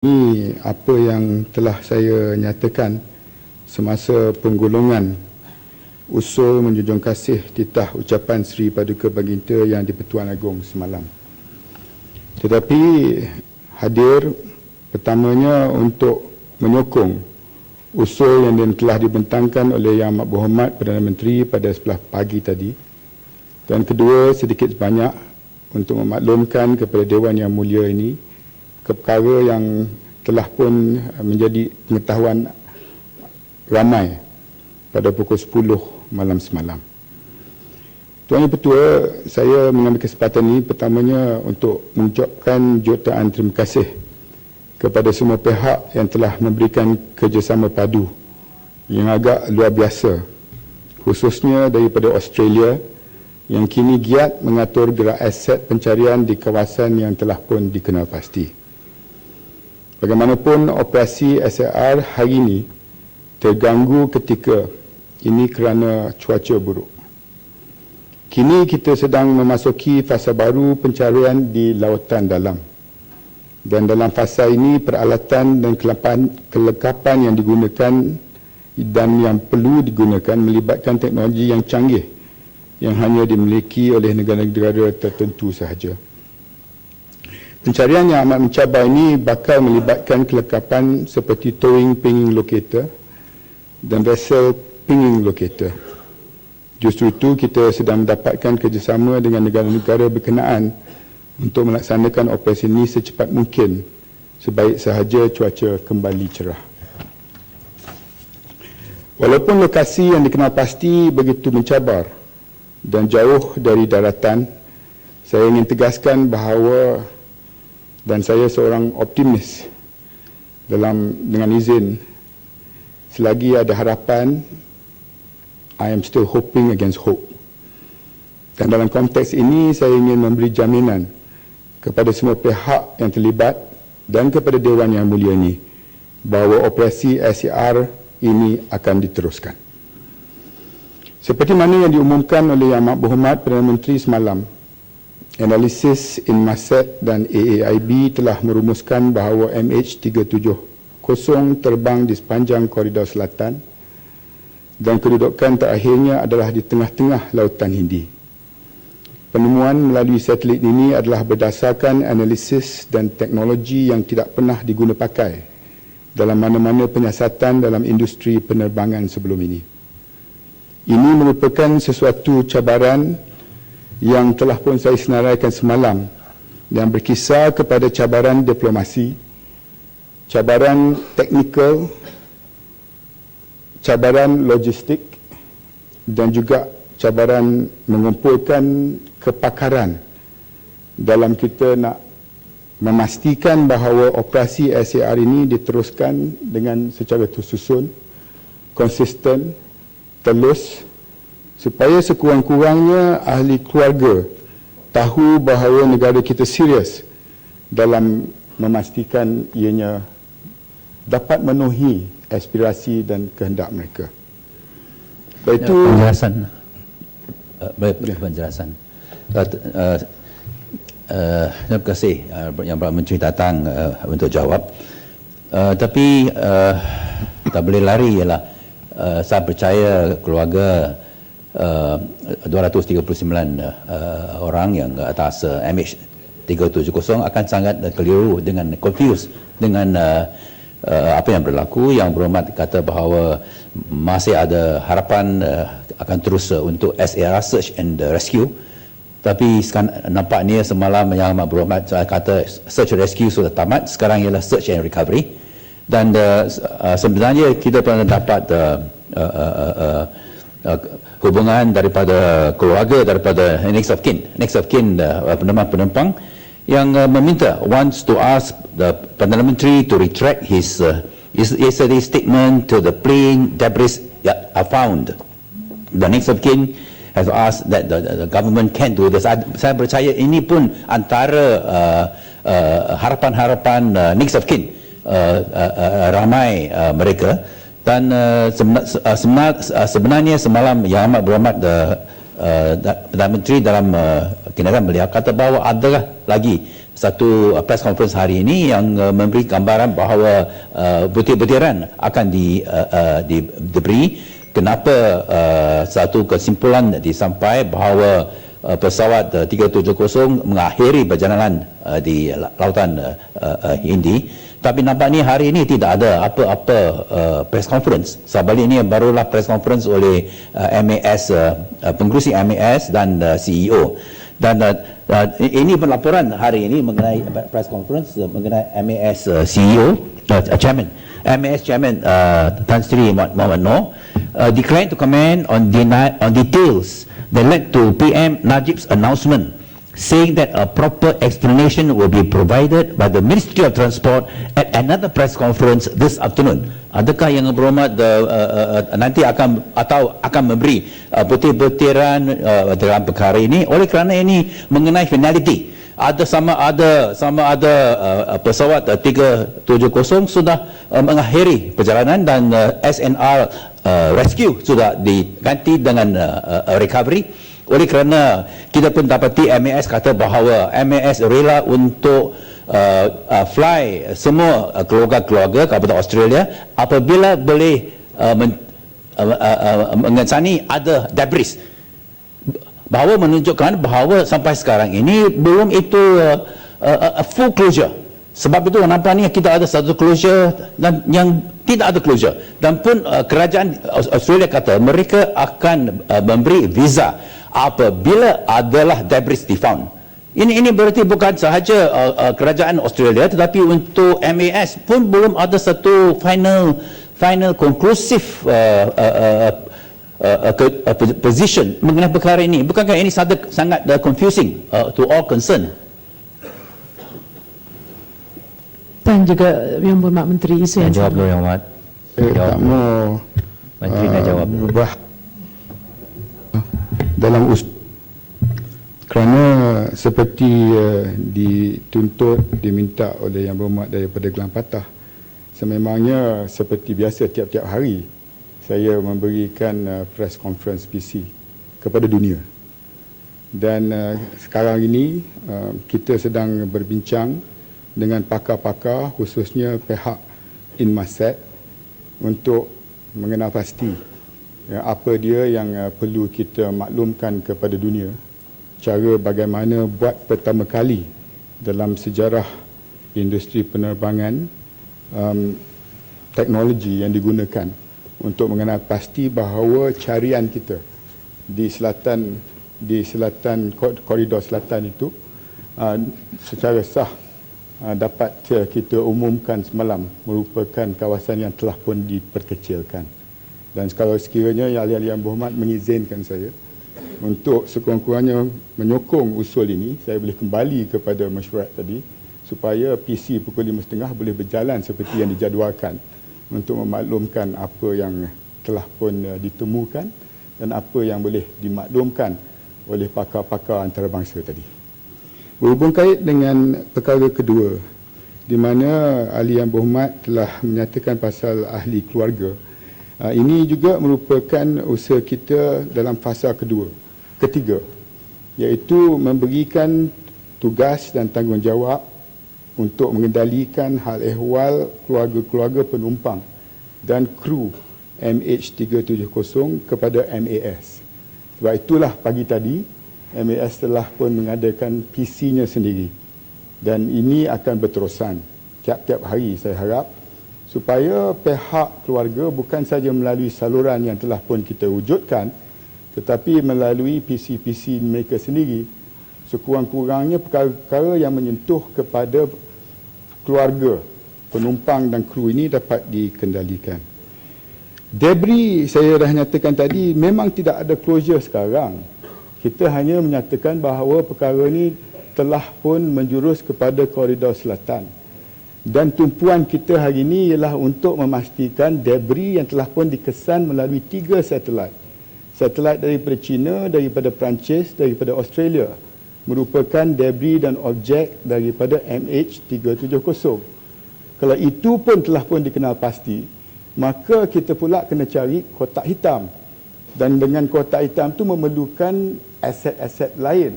Ini apa yang telah saya nyatakan semasa penggolongan usul menjunjung kasih titah ucapan Seri Paduka Baginda Yang di-Pertuan Agong semalam. Tetapi hadir pertamanya untuk menyokong usul yang telah dibentangkan oleh Yang Amat Berhormat Perdana Menteri pada sebelah pagi tadi. Dan kedua, sedikit sebanyak untuk memaklumkan kepada Dewan Yang Mulia ini perkara yang telah pun menjadi pengetahuan ramai pada pukul 10 malam semalam. Tuan Yang Pertua, saya mengambil kesempatan ini pertamanya untuk mengucapkan jutaan terima kasih kepada semua pihak yang telah memberikan kerjasama padu yang agak luar biasa, khususnya daripada Australia yang kini giat mengatur gerak aset pencarian di kawasan yang telah pun dikenal pasti. Bagaimanapun, operasi SAR hari ini terganggu ketika ini kerana cuaca buruk. Kini kita sedang memasuki fasa baru pencarian di lautan dalam. Dan dalam fasa ini, peralatan dan kelengkapan yang digunakan dan yang perlu digunakan melibatkan teknologi yang canggih yang hanya dimiliki oleh negara-negara tertentu sahaja. Pencarian yang amat mencabar ini bakal melibatkan kelengkapan seperti towing pinging locator dan vessel pinging locator. Justru itu kita sedang mendapatkan kerjasama dengan negara-negara berkenaan untuk melaksanakan operasi ini secepat mungkin sebaik sahaja cuaca kembali cerah. Walaupun lokasi yang dikenal pasti begitu mencabar dan jauh dari daratan, saya ingin tegaskan bahawa dan saya seorang optimis dengan izin, selagi ada harapan, I am still hoping against hope. Dan dalam konteks ini, saya ingin memberi jaminan kepada semua pihak yang terlibat dan kepada Dewan Yang Mulia ini bahawa operasi SAR ini akan diteruskan. Seperti mana yang diumumkan oleh Yang Amat Berhormat Perdana Menteri semalam, analisis Inmarsat dan AAIB telah merumuskan bahawa MH370 terbang di sepanjang koridor selatan dan kedudukan terakhirnya adalah di tengah-tengah Lautan Hindi. Penemuan melalui satelit ini adalah berdasarkan analisis dan teknologi yang tidak pernah diguna pakai dalam mana-mana penyiasatan dalam industri penerbangan sebelum ini. Ini merupakan sesuatu cabaran yang telah pun saya senaraikan semalam yang berkisar kepada cabaran diplomasi, cabaran teknikal, cabaran logistik dan juga cabaran mengumpulkan kepakaran dalam kita nak memastikan bahawa operasi SAR ini diteruskan dengan secara tersusun, konsisten, telus, supaya sekurang-kurangnya ahli keluarga tahu bahawa negara kita serius dalam memastikan ianya dapat memenuhi aspirasi dan kehendak mereka. Baik itu penjelasan. Penjelasan. Terima kasih Yang Perdana Menteri datang untuk jawab. Tapi tak boleh lari ialah saya percaya keluarga 239 orang yang atas MH370 akan sangat keliru dengan confused dengan apa yang berlaku. Yang Berhormat kata bahawa masih ada harapan akan terus untuk SAR, Search and Rescue. Tapi nampaknya semalam Yang Amat Berhormat kata Search and Rescue sudah tamat, sekarang ialah Search and Recovery. Dan sebenarnya kita pernah dapat hubungan daripada keluarga, daripada next of kin penumpang yang meminta wants to ask the Perdana Menteri to retract his yesterday's statement to the plane debris are found. The next of kin has asked that the government can't do this. Saya percaya ini pun antara harapan-harapan next of kin ramai mereka. Dan sebenarnya semalam Yang Amat Berhormat Perdana Menteri dalam kenderaan beliau kata bahawa adalah lagi satu press conference hari ini yang memberi gambaran bahawa butir-butiran akan diberi kenapa satu kesimpulan disampai bahawa pesawat 370 mengakhiri perjalanan di lautan Hindi. Tapi nampaknya hari ini tidak ada apa-apa press conference. Sebaliknya barulah press conference oleh MAS, pengerusi MAS dan CEO. Dan ini pelaporan hari ini mengenai press conference mengenai MAS CEO, Chairman. MAS Chairman Tan Sri Mohamad Noor declined to comment on details that led to PM Najib's announcement, saying that a proper explanation will be provided by the Ministry of Transport at another press conference this afternoon. Adakah Yang Berhormat nanti akan memberi butir-butiran dalam perkara ini, oleh kerana ini mengenai finality. Sama ada pesawat 370 sudah mengakhiri perjalanan dan SNR rescue sudah diganti dengan recovery. Oleh kerana kita pun dapati MAS kata bahawa MAS rela untuk fly semua keluarga-keluarga kepada Australia apabila boleh mengesani ada debris, bahawa menunjukkan bahawa sampai sekarang ini belum itu full closure. Sebab itu nampaknya kita ada satu closure dan yang tidak ada closure. Dan pun kerajaan Australia kata mereka akan memberi visa apabila adalah debris difound. Ini berarti bukan sahaja kerajaan Australia, tetapi untuk MAS pun belum ada satu final conclusive position mengenai perkara ini. Bukankah ini sangat confusing to all concerned? Dan juga Yang Berhormat Menteri Isu yang Jawab dulu Yang Berhormat. Tak mau Menteri nak jawab. Berubah dalam kerana seperti dituntut, diminta oleh Yang Berhormat daripada Gelang Patah, sememangnya seperti biasa tiap-tiap hari saya memberikan press conference PC kepada dunia. Dan sekarang ini kita sedang berbincang dengan pakar-pakar, khususnya pihak Inmarsat, untuk mengenal pasti apa dia yang perlu kita maklumkan kepada dunia, cara bagaimana buat pertama kali dalam sejarah industri penerbangan teknologi yang digunakan untuk mengenal pasti bahawa carian kita di selatan koridor selatan itu secara sah dapat kita umumkan semalam merupakan kawasan yang telah pun diperkecilkan. Dan kalau sekiranya ahli-ahli Yang Berhormat mengizinkan saya untuk sekurang-kurangnya menyokong usul ini, saya boleh kembali kepada mesyuarat tadi supaya PC pukul 5.30 boleh berjalan seperti yang dijadualkan untuk memaklumkan apa yang telah pun ditemukan dan apa yang boleh dimaklumkan oleh pakar-pakar antarabangsa tadi. Berhubung kait dengan perkara kedua, di mana ahli Yang Berhormat telah menyatakan pasal ahli keluarga, ini juga merupakan usaha kita dalam fasa ketiga, iaitu memberikan tugas dan tanggungjawab untuk mengendalikan hal ehwal keluarga-keluarga penumpang dan kru MH370 kepada MAS. Sebab itulah pagi tadi MAS telah pun mengadakan PC-nya sendiri, dan ini akan berterusan tiap-tiap hari, saya harap, supaya pihak keluarga bukan saja melalui saluran yang telah pun kita wujudkan, tetapi melalui PC-PC mereka sendiri, sekurang-kurangnya perkara-perkara yang menyentuh kepada keluarga penumpang dan kru ini dapat dikendalikan. Debris saya dah nyatakan tadi memang tidak ada closure sekarang. Kita hanya menyatakan bahawa perkara ini telah pun menjurus kepada koridor selatan. Dan tumpuan kita hari ini ialah untuk memastikan debris yang telah pun dikesan melalui 3 satelit. Satelit daripada China, daripada Perancis, daripada Australia, merupakan debris dan objek daripada MH370. Kalau itu pun telah pun dikenal pasti, maka kita pula kena cari kotak hitam. Dan dengan kotak hitam itu memerlukan aset-aset lain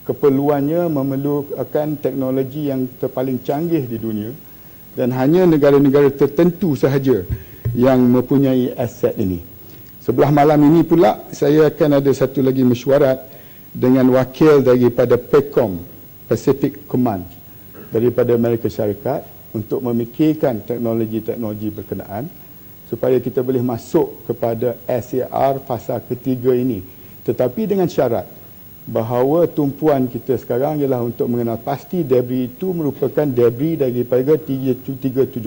keperluannya memerlukan teknologi yang terpaling canggih di dunia dan hanya negara-negara tertentu sahaja yang mempunyai aset ini. Sebelah malam ini pula saya akan ada satu lagi mesyuarat dengan wakil daripada PECOM, Pacific Command, daripada Amerika Syarikat untuk memikirkan teknologi-teknologi berkenaan supaya kita boleh masuk kepada SAR fasa ketiga ini. Tetapi dengan syarat bahawa tumpuan kita sekarang ialah untuk mengenal pasti debris itu merupakan debris daripada 370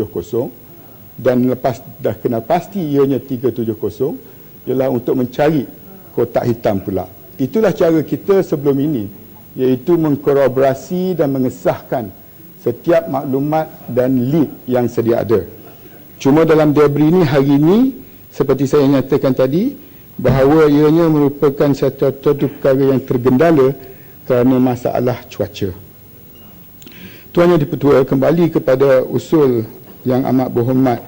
dan lepas dah kenal pasti ianya 370 ialah untuk mencari kotak hitam pula. Itulah cara kita sebelum ini, iaitu mengkorporasi dan mengesahkan setiap maklumat dan lead yang sedia ada. Cuma dalam debris ini hari ini seperti saya nyatakan tadi bahawa ianya merupakan satu perkara yang tergendala kerana masalah cuaca. Tuan Yang Dipertua, kembali kepada usul yang amat berhormat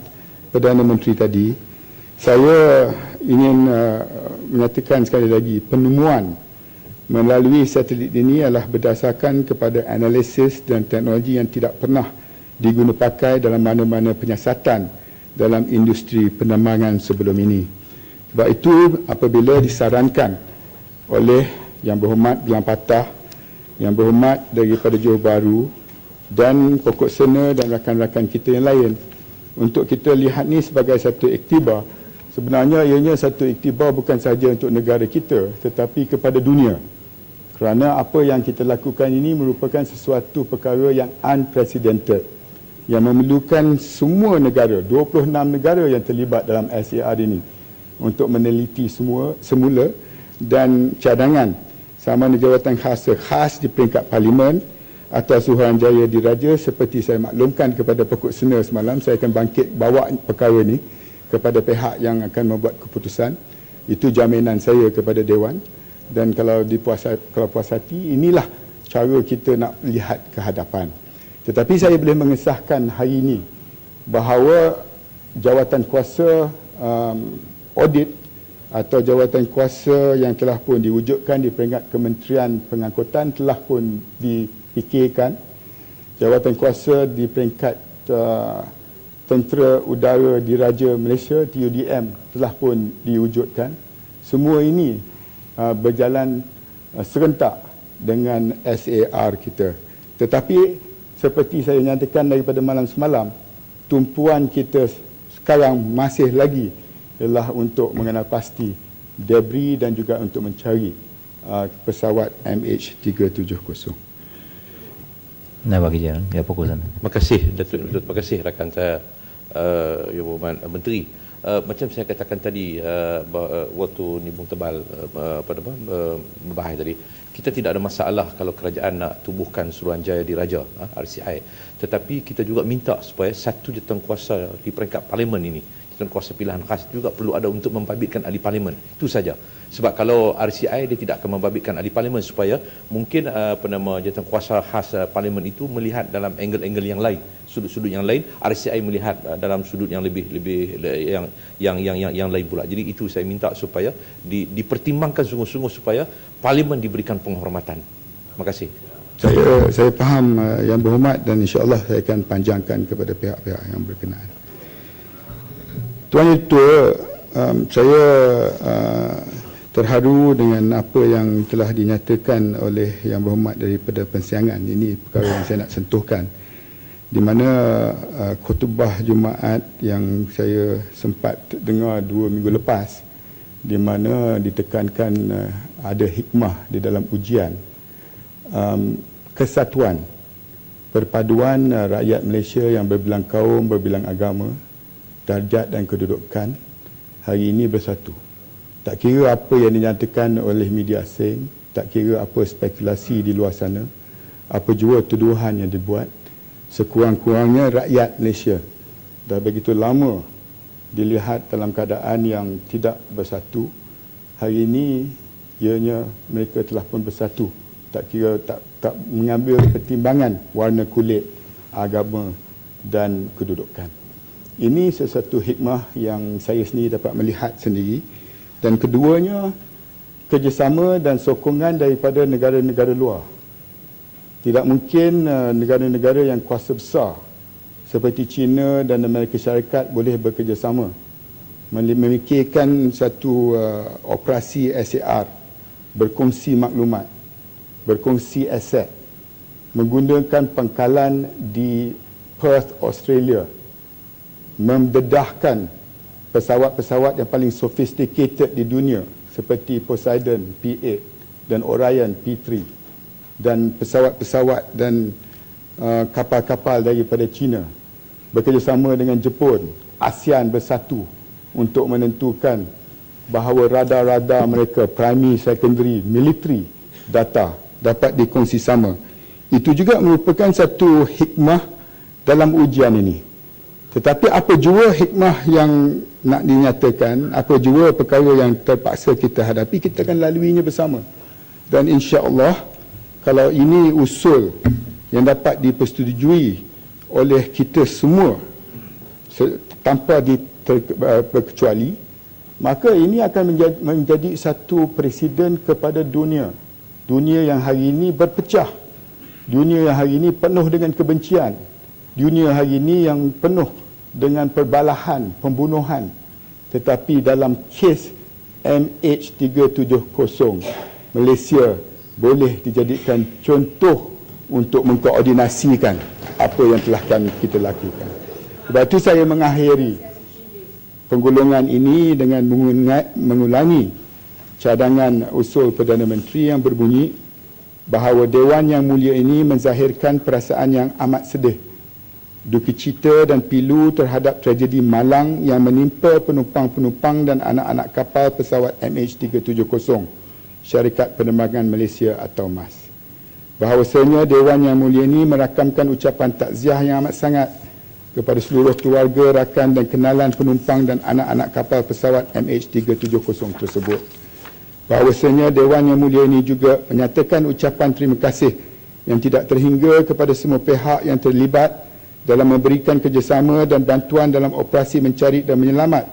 Perdana Menteri tadi, saya ingin menyatakan sekali lagi penemuan melalui satelit ini adalah berdasarkan kepada analisis dan teknologi yang tidak pernah diguna pakai dalam mana-mana penyiasatan dalam industri penerbangan sebelum ini. Sebab itu apabila disarankan oleh Yang Berhormat Bilang Patah, Yang Berhormat daripada Johor Bahru dan Pokok Sena dan rakan-rakan kita yang lain untuk kita lihat ni sebagai satu iktibar, sebenarnya ianya satu iktibar bukan sahaja untuk negara kita tetapi kepada dunia. Kerana apa yang kita lakukan ini merupakan sesuatu perkara yang unprecedented yang memerlukan semua negara, 26 negara yang terlibat dalam SAR ini untuk meneliti semula dan cadangan sama ada jawatan khas di peringkat parlimen atau Suruhanjaya Diraja. Seperti saya maklumkan kepada Pokok Sena semalam, saya akan bangkit bawa perkara ini kepada pihak yang akan membuat keputusan. Itu jaminan saya kepada Dewan. Dan kalau puas hati, inilah cara kita nak lihat ke hadapan. Tetapi saya boleh mengesahkan hari ini bahawa jawatan kuasa audit atau jawatan kuasa yang telah pun diwujudkan di peringkat Kementerian Pengangkutan telah pun dipikirkan. Jawatan kuasa di peringkat Tentera Udara Diraja Malaysia TUDM telah pun diwujudkan. Semua ini berjalan serentak dengan SAR kita. Tetapi seperti saya nyatakan daripada malam semalam, tumpuan kita sekarang masih lagi ialah untuk mengenal pasti debris dan juga untuk mencari pesawat MH370. Nah, bagi jalan, ya fokus sana. Terima kasih Datuk, terima kasih rakan saya Yang Berhormat Menteri. Macam saya katakan tadi waktu Nimbung Tebal berbahas tadi, kita tidak ada masalah kalau kerajaan nak tubuhkan Suruhanjaya Diraja RCI, tetapi kita juga minta supaya satu jawatankuasa di peringkat parlimen ini, jawatankuasa pilihan khas juga perlu ada untuk membabitkan ahli parlimen. Itu saja. Sebab kalau RCI dia tidak akan membabitkan ahli parlimen supaya mungkin jawatankuasa khas parlimen itu melihat dalam angle-angle yang lain, sudut-sudut yang lain, RCI melihat dalam sudut yang lebih yang lain pula. Jadi itu saya minta supaya dipertimbangkan sungguh-sungguh supaya parlimen diberikan penghormatan. Terima kasih. Saya faham Yang Berhormat dan insya-Allah saya akan panjangkan kepada pihak-pihak yang berkenaan. Tuan Yang Tua, saya terharu dengan apa yang telah dinyatakan oleh Yang Berhormat daripada persidangan. Ini perkara yang saya nak sentuhkan, di mana khutbah Jumaat yang saya sempat dengar 2 minggu lepas, di mana ditekankan ada hikmah di dalam ujian kesatuan, perpaduan rakyat Malaysia yang berbilang kaum, berbilang agama, darjat dan kedudukan hari ini bersatu. Tak kira apa yang dinyatakan oleh media asing, tak kira apa spekulasi di luar sana, apa jua tuduhan yang dibuat, sekurang-kurangnya rakyat Malaysia dah begitu lama dilihat dalam keadaan yang tidak bersatu. Hari ini ianya mereka telah pun bersatu, tak kira tak mengambil pertimbangan warna kulit, agama dan kedudukan. Ini sesuatu hikmah yang saya sendiri dapat melihat sendiri. Dan keduanya, kerjasama dan sokongan daripada negara-negara luar Tidak mungkin negara-negara yang kuasa besar seperti China dan Amerika Syarikat boleh bekerjasama memikirkan satu operasi SAR, berkongsi maklumat, berkongsi aset, menggunakan pangkalan di Perth, Australia, mendedahkan pesawat-pesawat yang paling sophisticated di dunia seperti Poseidon P8 dan Orion P3 dan pesawat-pesawat dan kapal-kapal daripada China, bekerjasama dengan Jepun, ASEAN bersatu untuk menentukan bahawa radar-radar mereka, primary, secondary, military data dapat dikongsi sama. Itu juga merupakan satu hikmah dalam ujian ini. Tetapi apa jua hikmah yang nak dinyatakan, apa jua perkara yang terpaksa kita hadapi, kita akan laluinya bersama. Dan insya-Allah kalau ini usul yang dapat dipersetujui oleh kita semua tanpa terkecuali, maka ini akan menjadi satu presiden kepada dunia. Dunia yang hari ini berpecah. Dunia yang hari ini penuh dengan kebencian. Dunia hari ini yang penuh dengan perbalahan, pembunuhan. Tetapi dalam kes MH370, Malaysia boleh dijadikan contoh untuk mengkoordinasikan apa yang telah kita lakukan. Sebab itu saya mengakhiri penggolongan ini dengan mengulangi cadangan usul Perdana Menteri yang berbunyi bahawa Dewan Yang Mulia ini menzahirkan perasaan yang amat sedih, duka cita dan pilu terhadap tragedi malang yang menimpa penumpang-penumpang dan anak-anak kapal pesawat MH370 Syarikat Penerbangan Malaysia atau MAS. Bahawasanya Dewan Yang Mulia ini merakamkan ucapan takziah yang amat sangat kepada seluruh keluarga, rakan dan kenalan penumpang dan anak-anak kapal pesawat MH370 tersebut. Bahawasanya Dewan Yang Mulia ini juga menyatakan ucapan terima kasih yang tidak terhingga kepada semua pihak yang terlibat dalam memberikan kerjasama dan bantuan dalam operasi mencari dan menyelamat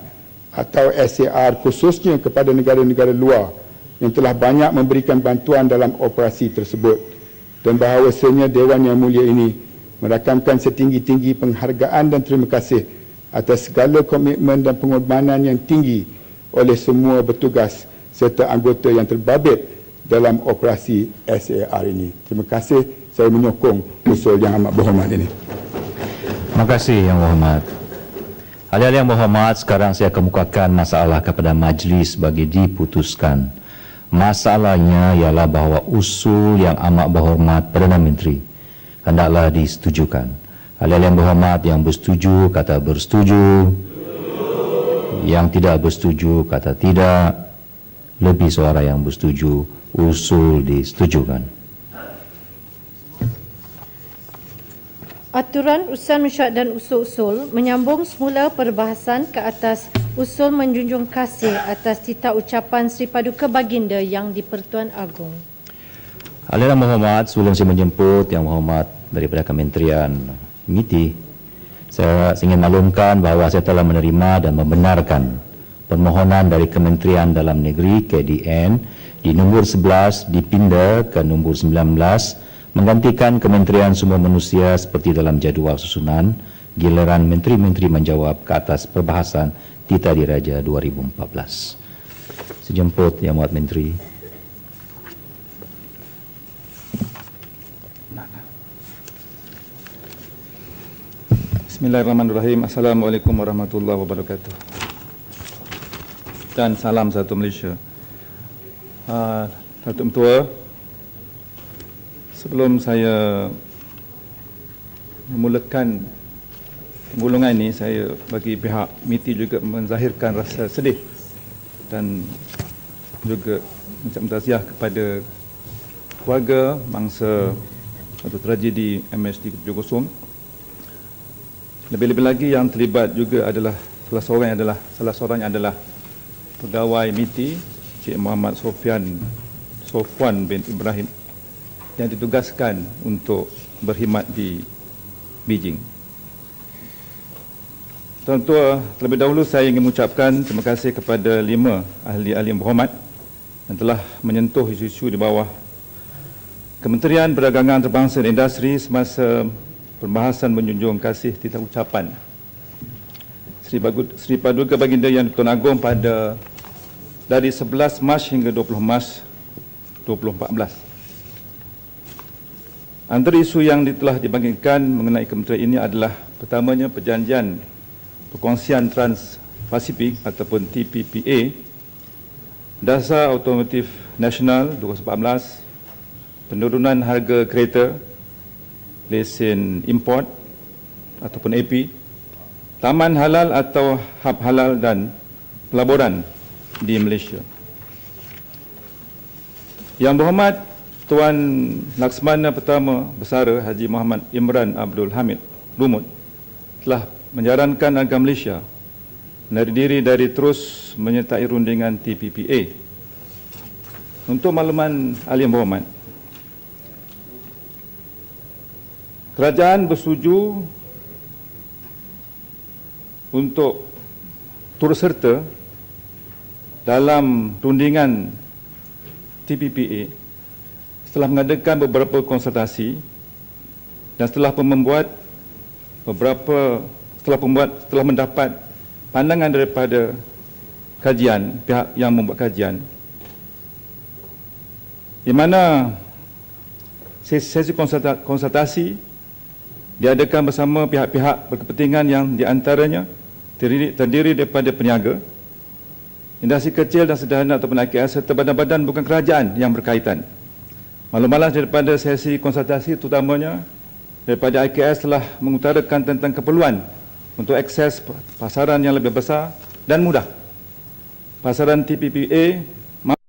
atau SAR, khususnya kepada negara-negara luar yang telah banyak memberikan bantuan dalam operasi tersebut. Dan bahawasanya Dewan Yang Mulia ini merakamkan setinggi-tinggi penghargaan dan terima kasih atas segala komitmen dan pengorbanan yang tinggi oleh semua bertugas serta anggota yang terbabit dalam operasi SAR ini. Terima kasih, saya menyokong usul yang amat berhormat ini. Terima kasih Yang Berhormat. Ahli-ahli Yang Berhormat, sekarang saya kemukakan masalah kepada majlis bagi diputuskan. Masalahnya ialah bahawa usul yang amat berhormat Perdana Menteri hendaklah disetujukan. Ahli-ahli Yang Berhormat yang bersetuju kata bersetuju, yang tidak bersetuju kata tidak. Lebih suara yang bersetuju, usul disetujukan. Aturan urusan mesyuarat dan usul-usul menyambung semula perbahasan ke atas usul menjunjung kasih atas titah ucapan Sri Paduka Baginda Yang di-Pertuan Agong. Ahli-ahli Yang Berhormat, sebelum saya menjemput Yang Berhormat daripada Kementerian MITI, saya ingin maklumkan bahawa saya telah menerima dan membenarkan permohonan dari Kementerian Dalam Negeri KDN di nombor 11 dipindah ke nombor 19 menggantikan Kementerian Sumber Manusia seperti dalam jadual susunan, giliran menteri-menteri menjawab ke atas perbahasan Titah Diraja 2014. Sejemput Yang Muat Menteri. Bismillahirrahmanirrahim. Assalamualaikum warahmatullahi wabarakatuh. Dan salam satu Malaysia. Datuk Mentua, sebelum saya memulakan penggolongan ini, saya bagi pihak MITI juga menzahirkan rasa sedih dan juga mengucapkan takziah kepada keluarga mangsa atau tragedi MH370. Lebih-lebih lagi yang terlibat juga adalah salah seorang adalah pegawai MITI Cik Muhammad Sofwan bin Ibrahim yang ditugaskan untuk berkhidmat di Beijing. Tuan Tua, terlebih dahulu saya ingin mengucapkan terima kasih kepada 5 ahli-ahli yang berhormat yang telah menyentuh isu-isu di bawah Kementerian Perdagangan Antarabangsa dan Industri semasa perbahasan menjunjung kasih titah ucapan Seri Paduka Baginda Yang di-Pertuan Agong pada dari 11 Mac hingga 20 Mac 2014. Antara isu yang telah dibangkitkan mengenai kementerian ini adalah pertamanya perjanjian perkongsian Trans-Pasifik ataupun TPPA, Dasar Automotif Nasional 2014, penurunan harga kereta, lesen import ataupun AP, taman halal atau hub halal dan pelaburan di Malaysia. Yang berhormat Tuan Laksmana Pertama Bersara Haji Muhammad Imran Abdul Hamid Lumut telah menyarankan agar Malaysia menarik diri dari terus menyertai rundingan TPPA. Untuk makluman ahli yang berhormat, kerajaan bersetuju untuk turut serta dalam rundingan TPPA setelah mengadakan beberapa konsultasi dan setelah mendapat pandangan daripada kajian pihak yang membuat kajian, di mana sesi konsultasi diadakan bersama pihak-pihak berkepentingan yang diantaranya terdiri daripada peniaga, industri kecil dan sederhana ataupun IKS serta badan-badan bukan kerajaan yang berkaitan. Maklum-maklum daripada sesi konsultasi terutamanya daripada IKS telah mengutarakan tentang keperluan untuk akses pasaran yang lebih besar dan mudah. Pasaran TPPA